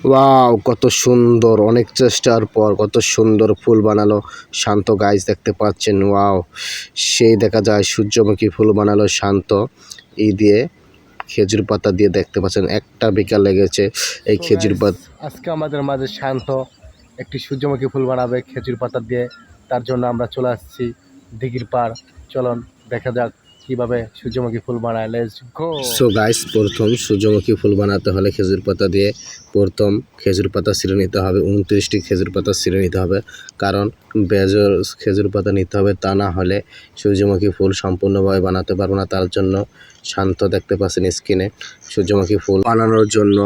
Wow, কত সুন্দর! অনেক চেষ্টার পর কত সুন্দর ফুল বানালো শান্ত। গাইস দেখতে পাচ্ছেন, ওয়াও, সেই দেখা যায় সূর্যমুখী ফুল বানালো শান্ত এই দিয়ে, খেজুর পাতা দিয়ে। দেখতে পাচ্ছেন একটা বিকাল লেগেছে এই খেজুর পাতা। আজকে আমাদের মাঝে শান্ত একটি সূর্যমুখী ফুল বানাবে খেজুর পাতা দিয়ে। তার জন্য আমরা চলে আসছি দিঘির পাড়। চলুন দেখা যাক কিভাবে সূর্যমুখী ফুল বানায়। Let's go. সো গাইস, প্রথম সূর্যমুখী ফুল বানাতে হলে খেজুর পাতা দিয়ে প্রথম খেজুর পাতা ছিঁড়ে নিতে হবে। 29টি খেজুর পাতা ছিঁড়ে নিতে হবে, কারণ বেজর খেজুর পাতা নিতে হবে, তা না হলে সূর্যমুখী ফুল সম্পূর্ণভাবে বানাতে পারবো না। তার জন্য শান্ত দেখতে পাচ্ছেন স্ক্রিনে সূর্যমুখী ফুল বানানোর জন্য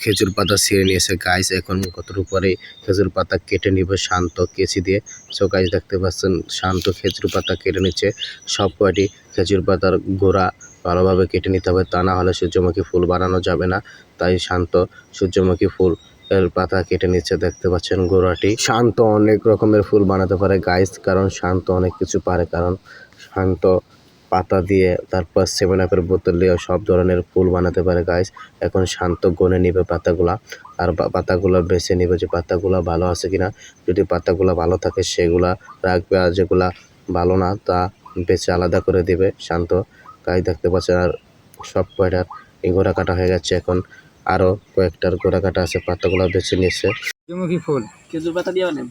খেজুর পাতা ছিঁড়ে নিয়েছে গাইস। এখন কতর উপরে খেজুর পাতা কেটে নিব শান্ত কেচি দিয়ে। সো গাইস দেখতে পাচ্ছেন শান্ত খেজুর পাতা কেটে নিচ্ছে। সব কয়টি খেজুর পাতার গোড়া ভালোভাবে কেটে নিতে হবে, তা না হলে সূর্যমুখী ফুল বানানো যাবে না। তাই শান্ত সূর্যমুখী ফুল এর পাতা কেটে নিচ্ছে। দেখতে পাচ্ছেন গোড়াটি। শান্ত অনেক রকমের ফুল বানাতে পারে গাইস, কারণ শান্ত অনেক কিছু পারে। কারণ শান্ত পাতা দিয়ে, তারপর 7-আপের বোতল দিয়ে সব ধরনের ফুল বানাতে পারে গাইস। এখন শান্ত গনে নিবে পাতাগুলা, আর পাতাগুলো বেছে নিবে যে পাতাগুলো ভালো আছে কিনা। যদি পাতাগুলো ভালো থাকে সেগুলা রাখবে, আর যেগুলা ভালো না তা বেছে আলাদা করে দিবে শান্ত। গাইস দেখতে পাচ্ছেন, আর সব কয়টার গোড়া কাটা হয়ে গেছে। এখন আরো কয়েকটার গোড়া কাটা আছে, পাতাগুলো বেছে নিচ্ছে। সূর্যমুখী ফুল খেজুর পাতা দিয়ে বানান।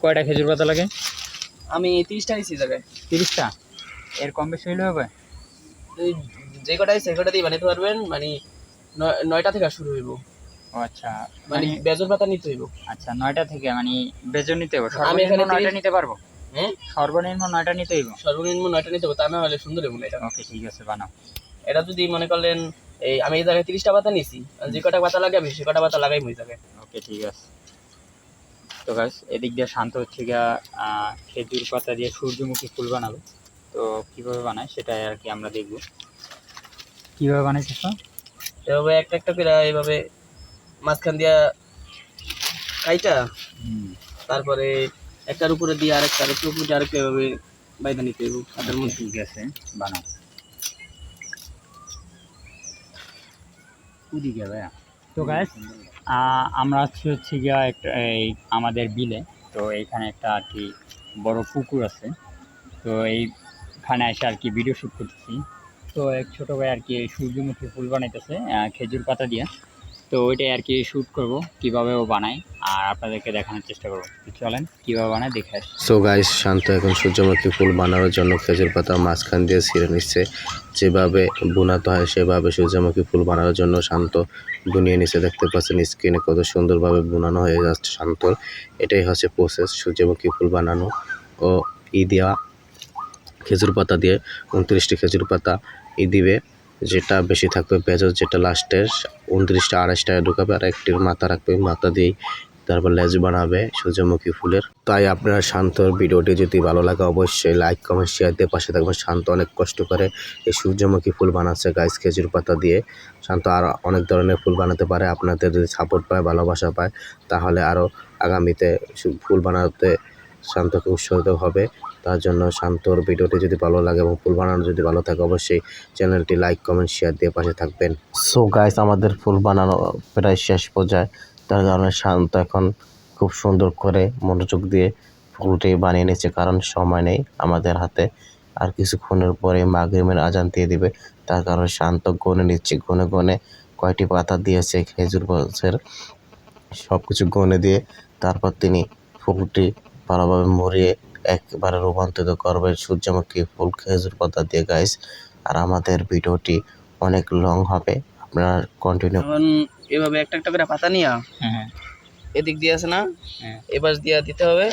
কয়টা খেজুর পাতা লাগে? আমি 30টা আইছি জায়গায়। 30টা? এর কম বেশি হইলে হবে? যে কটা আইছে সেই কটা দিয়ে বানাতে পারবেন। মানে 9টা থেকে শুরু হইব। ও আচ্ছা, মানে বেজর পাতা নিতে হইব। আচ্ছা 9টা থেকে মানে বেজন নিতে হবে। আমি এখানে সর্বনিম্ন 9টা নিতে পারবো? হ্যাঁ, সর্বনিম্ন 9টা নিতে হইব। সর্বনিম্ন 9টা নিতে হবে, তা না হলে সুন্দর হবে না এটা। ওকে ঠিক আছে, বানাও। এটা যদি মনে করলেন এই আমি এই জায়গায় 30টা পাতা নিছি, আর যে কটা পাতা লাগে আমি সে কটা পাতা লাগাই মই জায়গায়। ওকে ঠিক আছে। তো গাইস, এদিক দিয়ে শান্ত হচ্ছে গিয়া খেজুর পাতা দিয়ে সূর্যমুখী ফুল বানাবে। তো কিভাবে বানায় সেটাই আর কি আমরা দেখব। কিভাবে বানাইছিস? এভাবে একটা একটা করে এইভাবে মাঝখান দিয়া কাইটা, তারপরে একটার উপরে দিয়ে আরেকটার উপরে আরেকটা এভাবে বাইদা নিতে হইব তাদের মধ্যে। ঠিক আছে, বানাও। ওদিকে ভাইয়া। তো গাইস, আমরা হচ্ছে গিয়া একটা এই আমাদের বিলে। তো এইখানে একটা আর কি বড় পুকুর আছে। তো এইখানে এসে আর কি ভিডিও শ্যুট করতেছি। তো এক ছোটো ভাই আর কি সূর্যমুখী ফুল বানাইতেছে খেজুর পাতা দিয়ে। তো ওইটাই আর কি শ্যুট করব, কীভাবে ও বানায় আর আপনাদেরকে দেখানোর চেষ্টা করবো। চলেন কীভাবে বানায় দেখে আসি। সো গাইস, শান্ত এখন সূর্যমুখী ফুল বানানোর জন্য খেজুর পাতা মাঝখান দিয়ে ছিঁড়ে নিচ্ছে। যেভাবে বুনাতে হয় সেভাবে সূর্যমুখী ফুল বানানোর জন্য শান্ত বুনিয়ে নিচ্ছে। দেখতে পাচ্ছেন স্ক্রিনে কত সুন্দরভাবে বুনানো হয়ে যাচ্ছে শান্তর। এটাই হচ্ছে প্রসেস সূর্যমুখী ফুল বানানো। ও দেওয়া খেজুর পাতা দিয়ে 29টি খেজুর পাতা দিবে, যেটা বেশি থাকবে পেঁয়াজ, যেটা লাস্টের 29টা 28টায় ঢুকাবে, আর একটির মাথা রাখবে, মাথা দিয়েই তারপর লেজ বানাবে সূর্যমুখী ফুলের। তাই আপনারা শান্তর ভিডিওটি যদি ভালো লাগে অবশ্যই লাইক কমেন্ট শেয়ার দিয়ে পাশে থাকবেন। শান্ত অনেক কষ্ট করে এই সূর্যমুখী ফুল বানাচ্ছে গাইস খেজুর পাতা দিয়ে। শান্ত আর অনেক ধরনের ফুল বানাতে পারে। আপনাদের যদি সাপোর্ট পায়, ভালোবাসা পায়, তাহলে আরও আগামীতে ফুল বানাতে শান্তকে উৎসাহিত হবে। তার জন্য শান্তর ভিডিওটি যদি ভালো লাগে এবং ফুল বানানো যদি ভালো থাকে অবশ্যই চ্যানেলটি লাইক কমেন্ট শেয়ার দিয়ে পাশে থাকবেন। সো গাইস, আমাদের ফুল বানানো প্রায় শেষ পর্যায়ে। তার কারণে শান্ত এখন খুব সুন্দর করে মনোযোগ দিয়ে ফুলটি বানিয়ে নিচ্ছে, কারণ সময় নেই আমাদের হাতে। আর কিছুক্ষণের পরে মাগরিবের আজান দিয়ে দিবে। তার কারণে শান্ত গনে নিচ্ছে, গনে গনে কয়টি পাতা দিয়েছে খেজুর গাছের সব কিছু গনে দিয়ে তারপর তিনি ফুলটি ভালোভাবে মুড়িয়ে একবারে রূপান্তরিত করবে সূর্যমুখী ফুল খেজুর পাতা দিয়ে গাইস। আর আমাদের ভিডিওটি অনেক লং হবে, আপনারা কন্টিনিউ। এখন এভাবে একটা একটা করে পাতা নিয়া এদিক দিয়ে আছে না, এবার দিয়া দিতে হবে।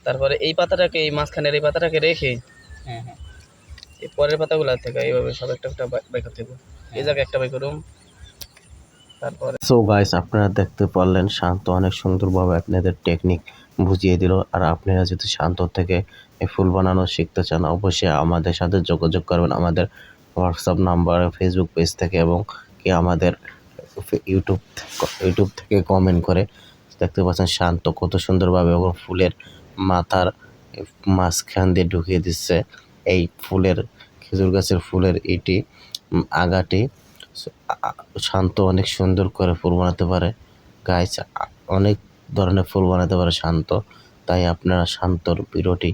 তারপরে এই পাতাটাকে, এই মাঝখানের এই পাতাটাকে রেখে এই পরের পাতাগুলো থেকে এইভাবে সব একটা একটা বাই করতে হবে। এই জায়গায় একটা বাই করুম। তারপরে সো গাইস, আপনারা দেখতে পারলেন শান্ত অনেক সুন্দরভাবে আপনাদের টেকনিক বুঝিয়ে দিল। আর আপনারা যদি শান্ত থেকে এই ফুল বানানো শিখতে চান অবশ্যই আমাদের সাথে যোগাযোগ করবেন আমাদের হোয়াটসঅ্যাপ নাম্বারে, ফেসবুক পেজ থেকে, এবং কি আমাদের ইউটিউব থেকে কমেন্ট করে। দেখতে পাচ্ছেন শান্ত কত সুন্দরভাবে এবং ফুলের মাথার মাঝখান দিয়ে ঢুকিয়ে দিচ্ছে এই ফুলের খেজুর গাছের ফুলের আগাটি। শান্ত অনেক সুন্দর করে ফুল বানাতে পারে গাইস, অনেক ধরনের ফুল বানাতে পারে শান্ত। তাই আপনারা শান্তর ভিডিওটি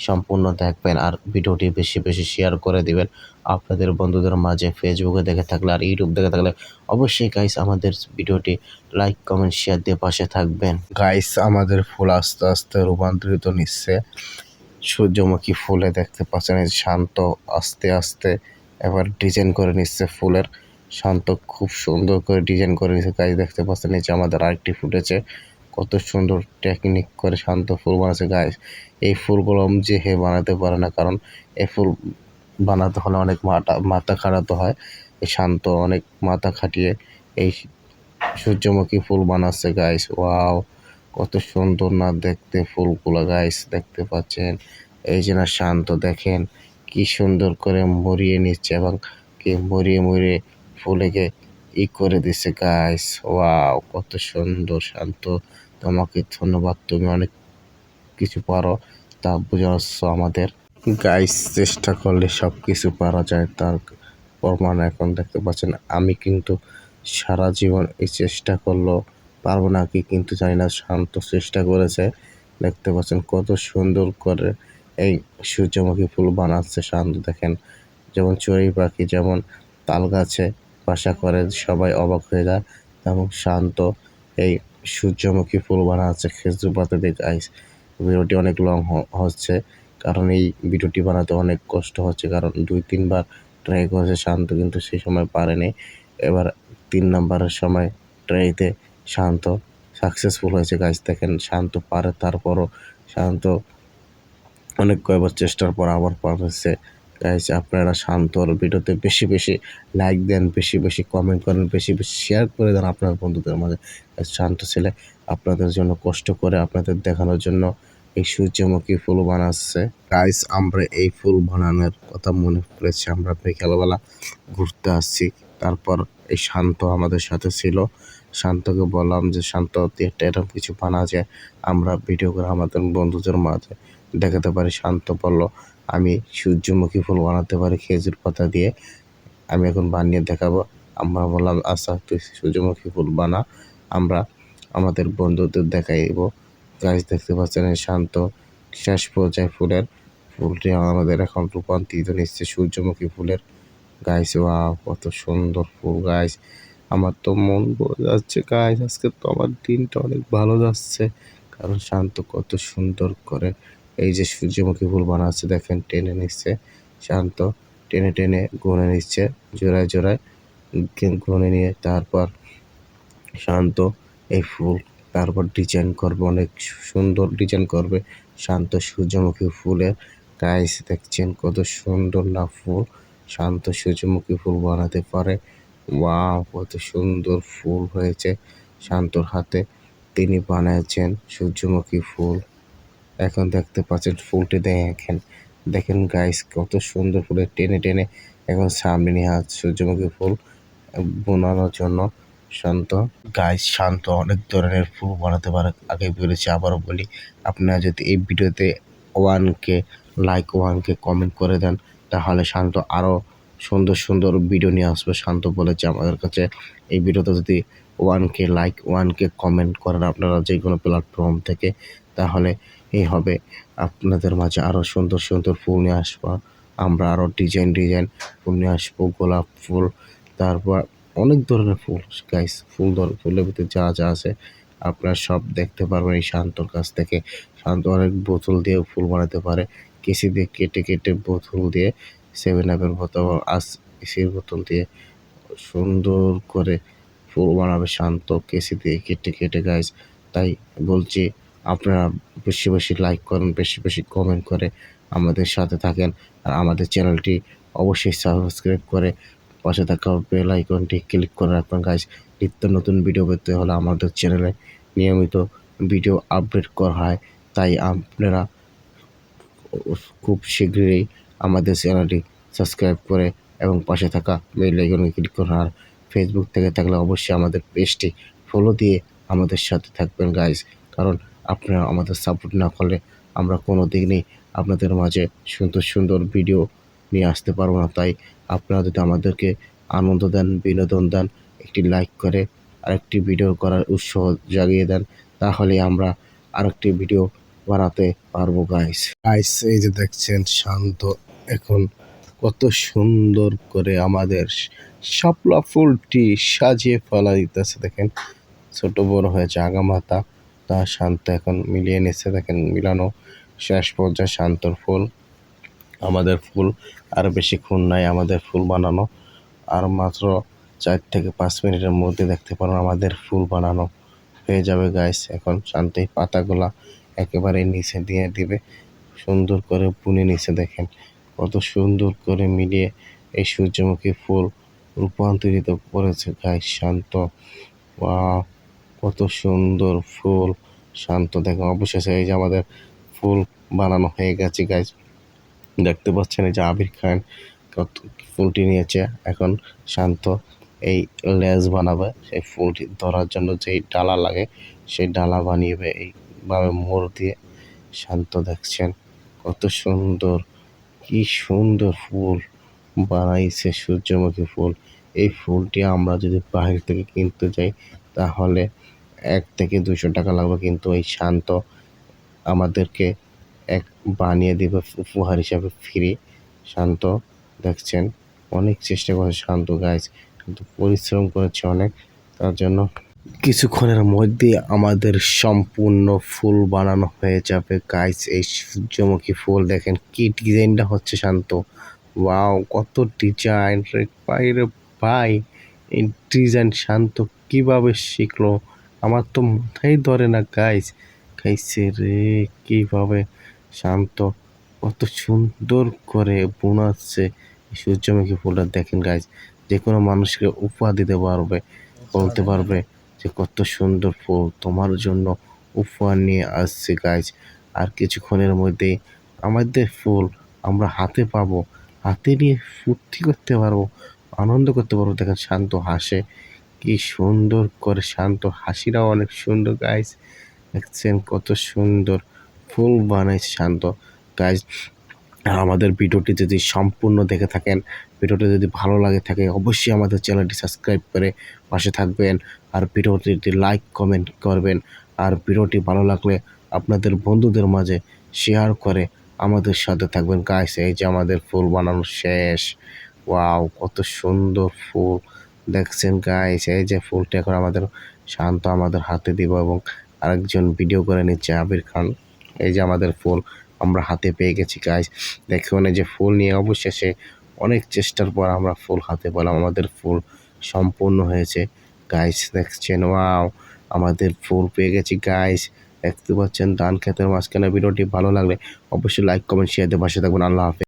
সম্পূর্ণ দেখবেন আর ভিডিওটি বেশি বেশি শেয়ার করে দিবেন আপনাদের বন্ধুদের মাঝে। ফেসবুকে দেখে থাকলে আর ইউটিউব দেখে থাকলে অবশ্যই গাইস আমাদের ভিডিওটি লাইক কমেন্ট শেয়ার দিয়ে পাশে থাকবেন। গাইস আমাদের ফুল আস্তে আস্তে রূপান্তরিত নিচ্ছে সূর্যমুখী ফুলে, দেখতে পাচ্ছেন এই শান্ত আস্তে আস্তে এবার ডিজাইন করে নিচ্ছে ফুলের। শান্ত খুব সুন্দর করে ডিজাইন করে নিচ্ছে গাইস, দেখতে পাচ্ছেন এই যে আমাদের আরেকটি ফুটেছে, কত সুন্দর টেকনিক করে শান্ত ফুল বানাচ্ছে গাইস। এই ফুলগুলো যে হে বানাতে পারে না, কারণ এই ফুল বানাতে হলে অনেক মাথা খাটাতে হয়। এই শান্ত অনেক মাথা খাটিয়ে এই সূর্যমুখী ফুল বানাচ্ছে গাইস। ওয়াও, কত সুন্দর না দেখতে ফুলগুলো গাইস, দেখতে পাচ্ছেন এই যে না শান্ত দেখেন কি সুন্দর করে মরিয়ে নিচ্ছে এবং কি মরিয়ে মরিয়ে ফুলেকে করে দিচ্ছে গাইস। ওয়াও, কত সুন্দর শান্ত, তোমাকে ধন্যবাদ, তুমি অনেক কিছু পারো তা বোঝাচ্ছ আমাদের। গাইস চেষ্টা করলে সব কিছু পারা যায়, তার প্রমাণ এখন দেখতে পাচ্ছেন। আমি কিন্তু সারা জীবন এই চেষ্টা করলেও পারবো না কি, কিন্তু জানি না শান্ত চেষ্টা করেছে। দেখতে পাচ্ছেন কত সুন্দর করে এই সূর্যমুখী ফুল বানাচ্ছে শান্ত, দেখেন যেমন চড়ুই পাখি যেমন তাল গাছে বাসা করে সবাই অবাক হয়ে যায়, তেমন শান্ত এই সূর্যমুখী ফুল বানাচ্ছে খেজুর পাতা দিয়ে গাইস। ভিডিওটি অনেক লং হচ্ছে, কারণ এই ভিডিওটি বানাতে অনেক কষ্ট হচ্ছে, কারণ 2-3 বার ট্রাই করেছে শান্ত কিন্তু সেই সময় পারেনি। এবার 3 নাম্বারের সময় ট্রাইতে শান্ত সাকসেসফুল হয়েছে গাইস। দেখেন শান্ত পারে, তারপরও শান্ত অনেক কয়েকবার চেষ্টার পর আবার পারছে গাইস। আপনারা শান্তর ভিডিওতে বেশি বেশি লাইক দেন, বেশি বেশি কমেন্ট করেন, বেশি বেশি শেয়ার করে দেন আপনার বন্ধুদের মাঝে। শান্ত ছেলে আপনাদের জন্য কষ্ট করে আপনাদের দেখানোর জন্য এই সূর্যমুখী ফুল বানাচ্ছে গাইস। আমরা এই ফুল বানানোর কথা মনে পড়েছে, আমরা বিকালবেলা ঘুরতে আসছি, তারপর এই শান্ত আমাদের সাথে ছিল। শান্তকে বললাম যে শান্ত একটা এরকম কিছু বানা যায়, আমরা ভিডিও করে আমাদের বন্ধুদের মাঝে দেখাতে পারি। শান্ত বলল আমি সূর্যমুখী ফুল বানাতে পারি খেজুর পাতা দিয়ে, আমি এখন বানিয়ে দেখাবো। আমরা বললাম আচ্ছা তুই সূর্যমুখী ফুল বানা, আমরা আমাদের বন্ধুদের দেখাইব গাছ। দেখতে পাচ্ছেন শান্ত শেষ পর্যায়ে ফুলটি আমাদের এখন রূপান্তরিত নিচ্ছে সূর্যমুখী ফুলের গাইস। ওয়াও, কত সুন্দর ফুল গাইস, আমার তো মন ভরে যাচ্ছে গাইস। আজকে তো আমার দিনটা অনেক ভালো যাচ্ছে, কারণ শান্ত কত সুন্দর করে এই যে সূর্যমুখী ফুল বানাচ্ছে, দেখেন টেনে নিচ্ছে শান্ত, টেনে টেনে গুনে নিচ্ছে জোড়ায় জোড়ায় গুনে নিয়ে তারপর শান্ত এই ফুল তারপর ডিজাইন করবে, অনেক সুন্দর ডিজাইন করবে শান্ত সূর্যমুখী ফুলের গাইস। দেখছেন কত সুন্দর না ফুল, শান্ত সূর্যমুখী ফুল বানাতে পারে। ওয়াও, কত সুন্দর ফুল হয়েছে শান্তর হাতে, তিনি বানিয়েছেন সূর্যমুখী ফুল। এখন দেখতে পাচ্ছেন ফুলটি দেখেন, দেখেন গাইস কত সুন্দর ফুলে টেনে টেনে এখন সামনে নিয়ে আসছে সূর্যমুখী ফুল বানানোর জন্য শান্ত গাইস। শান্ত অনেক ধরনের ফুল বানাতে পারে, আগে বলেছি আবারও বলি, আপনারা যদি এই ভিডিওতে 1K লাইক 1K কমেন্ট করে দেন, তাহলে শান্ত আরও সুন্দর সুন্দর ভিডিও নিয়ে আসবে। শান্ত বলেছে আমাদের কাছে এই ভিডিওতে যদি 1K লাইক 1K কমেন্ট করেন আপনারা যে কোনো প্ল্যাটফর্ম থেকে, তাহলে এই হবে আপনাদের মাঝে আরও সুন্দর সুন্দর ফুল নিয়ে আসবো। আমরা আরও ডিজাইন ডিজাইন ফুল নিয়ে আসবো, গোলাপ ফুল, তারপর অনেক ধরনের ফুল গাইস। ফুলের ভিতরে যা যা আছে আপনারা সব দেখতে পারবেন এই শান্তর কাছ থেকে। শান্ত অনেক বোতল দিয়ে ফুল বানাতে পারে, কেসি দিয়ে কেটে কেটে বোতল দিয়ে 7-আপের বোতল এসির বোতল দিয়ে সুন্দর করে ফুল বানাবে শান্ত, কেসি দিয়ে কেটে কেটে গাইস। তাই বলছি আপনারা বেশি বেশি লাইক করেন, বেশি বেশি কমেন্ট করে আমাদের সাথে থাকেন, আর আমাদের চ্যানেলটি অবশ্যই সাবস্ক্রাইব করে পাশে থাকা বেল আইকনটি ক্লিক করে রাখবেন গাইস। নিত্য নতুন ভিডিও পেতে হলে আমাদের চ্যানেলে নিয়মিত ভিডিও আপডেট করা হয়, তাই আপনারা খুব শীঘ্রই আমাদের চ্যানেলটি সাবস্ক্রাইব করে এবং পাশে থাকা বেল আইকনে ক্লিক করুন। আর ফেসবুক থেকে থাকলে অবশ্যই আমাদের পেজটি ফলো দিয়ে আমাদের সাথে থাকবেন গাইস, কারণ আপনারা আমাদের সাপোর্ট না করলে আমরা কোনো দিনই আপনাদের মাঝে সুন্দর সুন্দর ভিডিও নিয়ে আসতে পারবো না। তাই আপনারা যদি আমাদেরকে আনন্দ দেন, বিনোদন দেন, একটি লাইক করে আরেকটি ভিডিও করার উৎসাহ জাগিয়ে দেন, তাহলে আমরা আরেকটি ভিডিও বানাতে পারবো গাইস। এই যে দেখছেন শান্ত এখন কত সুন্দর করে আমাদের শাপলা ফুলটি সাজিয়ে ফেলা দিতেছে। দেখেন ছোট বড় হয়েছে আগামাথা, তা শান্ত এখন মিলিয়ে নিচ্ছে। দেখেন মিলানো শেষ পর্যায়ে শান্তর ফুল। আমাদের ফুল আর বেশিক্ষণ নাই আমাদের ফুল বানানো, আর মাত্র 4 থেকে 5 মিনিটের মধ্যে দেখতে পারো আমাদের ফুল বানানো হয়ে যাবে গাইস। এখন শান্ত এই পাতাগুলা একেবারে নিচে দিয়ে দিবে, সুন্দর করে বুনে নিচে। দেখেন কত সুন্দর করে মিলিয়ে এই সূর্যমুখী ফুল রূপান্তরিত করেছে গাইস শান্ত। ওয়াও, কত সুন্দর ফুল শান্ত। দেখেন অবশেষে এই যে আমাদের ফুল বানানো হয়ে গেছে গাইস। দেখতে পাচ্ছেন এই যে আবির খান কত ফুলটি নিয়েছে। এখন শান্ত এই লেজ বানাবে, সেই ফুলটি ধরার জন্য যেই ডালা লাগে সেই ডালা বানিয়ে এইভাবে মোড় দিয়ে। শান্ত দেখছেন কত সুন্দর, কি সুন্দর ফুল বানাইছে সূর্যমুখী ফুল। এই ফুলটি আমরা যদি বাহির থেকে কিনতে যাই তাহলে 1 থেকে 200 টাকা লাগবে, কিন্তু এই শান্ত আমাদেরকে বানিয়ে দিবে উপহার হিসাবে ফ্রি। শান্ত দেখছেন অনেক চেষ্টা করেছে শান্ত গাইস, কিন্তু পরিশ্রম করেছে অনেক, তার জন্য কিছুক্ষণের মধ্যে আমাদের সম্পূর্ণ ফুল বানানো হয়ে যাবে গাইস। এই সূর্যমুখী ফুল দেখেন কি ডিজাইনটা হচ্ছে শান্ত। ওয়াও, কত ডিজাইন রে ভাই রে ভাই! এই ডিজাইন শান্ত কিভাবে শিখলো আমার তো মাথায় ধরে না গাইস। খাইছে রে কিভাবে শান্ত কত সুন্দর করে বোনাচ্ছে এই সূর্যমুখী ফুলটা। দেখেন গাইস, যে কোনো মানুষকে উপহার দিতে পারবে, বলতে পারবে যে কত সুন্দর ফুল তোমার জন্য উপহার নিয়ে আসছে গাইস। আর কিছুক্ষণের মধ্যেই আমাদের ফুল আমরা হাতে পাবো, হাতে নিয়ে ফুর্তি করতে পারবো, আনন্দ করতে পারবো। দেখেন শান্ত হাসে কি সুন্দর করে, শান্ত হাসিটাও অনেক সুন্দর গাইস। দেখছেন কত সুন্দর ফুল বানাইছে শান্ত গাইস। আমাদের ভিডিওটি যদি সম্পূর্ণ দেখে থাকেন, ভিডিওটি যদি ভালো লাগে থাকে, অবশ্যই আমাদের চ্যানেলটি সাবস্ক্রাইব করে পাশে থাকবেন, আর ভিডিওটি লাইক কমেন্ট করবেন, আর ভিডিওটি ভালো লাগলে আপনাদের বন্ধুদের মাঝে শেয়ার করে আমাদের সাথে থাকবেন গাইস। এই যে আমাদের ফুল বানানো শেষ। ওয়াও, কত সুন্দর ফুল দেখছেন গাইস। এই যে ফুলটা এখন আমাদের শান্ত আমাদের হাতে দিব, এবং আরেকজন ভিডিও করে নিচ্ছে আবির খান। এই যে আমাদের ফুল আমরা হাতে পেয়ে গেছি গাইস। দেখুন এই যে ফুল নিয়ে অবশেষে অনেক চেষ্টার পর আমরা ফুল হাতে পেলাম, আমাদের ফুল সম্পূর্ণ হয়েছে গাইস। দেখছেন ওয়াও, আমাদের ফুল পেয়ে গেছি গাইস। দেখতে পাচ্ছেন ধান ক্ষেতের মাঝখানে। ভিডিওটি ভালো লাগলে অবশ্যই লাইক কমেন্ট শেয়ার দিয়ে পাশে থাকবেন। আল্লাহ হাফেজ।